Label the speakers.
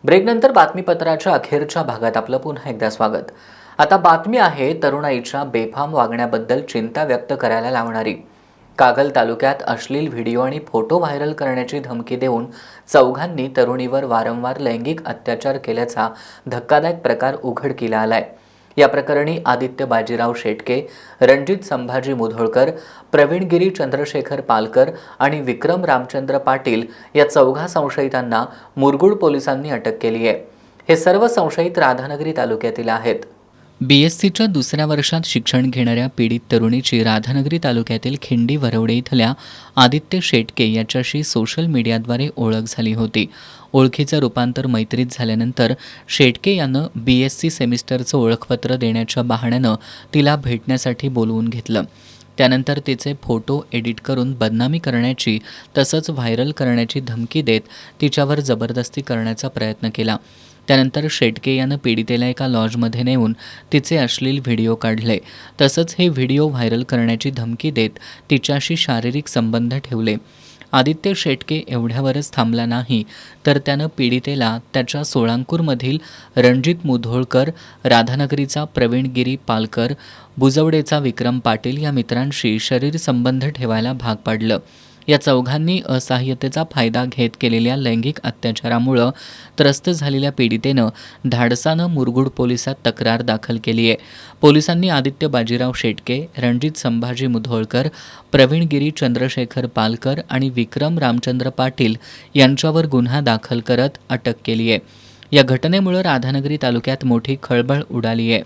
Speaker 1: ब्रेकनंतर बातमीपत्राच्या अखेरच्या भागात आपलं पुन्हा एकदा स्वागत। आता बातमी आहे तरुणाईच्या बेफाम वागण्याबद्दल चिंता व्यक्त करायला लावणारी। कागल तालुक्यात अश्लील व्हिडिओ आणि फोटो व्हायरल करण्याची धमकी देऊन चौघांनी तरुणीवर वारंवार लैंगिक अत्याचार केल्याचा धक्कादायक प्रकार उघडकीला आलाय। या प्रकरणी आदित्य बाजीराव शेटके, रणजित संभाजी मुधोळकर, प्रवीणगिरी चंद्रशेखर पालकर आणि विक्रम रामचंद्र पाटील या चौघा संशयितांना मुरगुड पोलिसांनी अटक केली आहे। हे सर्व संशयित राधानगरी तालुक्यातील आहेत। BScच्या दुसऱ्या वर्षात शिक्षण घेणाऱ्या पीडित तरुणीची राधानगरी तालुक्यातील खिंडी वरवडे इथल्या आदित्य शेटके याच्याशी सोशल मीडियाद्वारे ओळख झाली होती। ओळखीचं रूपांतर मैत्रीत झाल्यानंतर शेटके यानं BSc सेमिस्टरचं ओळखपत्र देण्याच्या बहाण्यानं तिला भेटण्यासाठी बोलवून घेतलं। त्यानंतर तिचे फोटो एडिट करून बदनामी करण्याची तसंच व्हायरल करण्याची धमकी देत तिच्यावर जबरदस्ती करण्याचा प्रयत्न केला। त्यानंतर शेटके यानं पीडितेला एका लॉजमध्ये नेऊन तिचे अश्लील व्हिडिओ काढले। तसंच हे व्हिडिओ व्हायरल करण्याची धमकी देत तिच्याशी शारीरिक संबंध ठेवले। आदित्य शेटके एवढ्यावरच थांबला नाही तर त्यानं पीडितेला त्याच्या सोळांकूरमधील रणजित मुधोळकर, राधानगरीचा प्रवीणगिरी पालकर, बुजवडेचा विक्रम पाटील या मित्रांशी शरीर संबंध ठेवायला भाग पाडलं। या चौघांनी असहाय्यतेचा फायदा घेत केलेल्या लैंगिक अत्याचारामुळे त्रस्त झालेल्या पीडितेनं धाडसानं मुरगुड पोलिसात तक्रार दाखल केली आहे। पोलिसांनी आदित्य बाजीराव शेटके, रणजित संभाजी मुधोळकर, प्रवीणगिरी चंद्रशेखर पालकर आणि विक्रम रामचंद्र पाटील यांच्यावर गुन्हा दाखल करत अटक केली आहे। या घटनेमुळे राधानगरी तालुक्यात मोठी खळबळ उडाली आहे।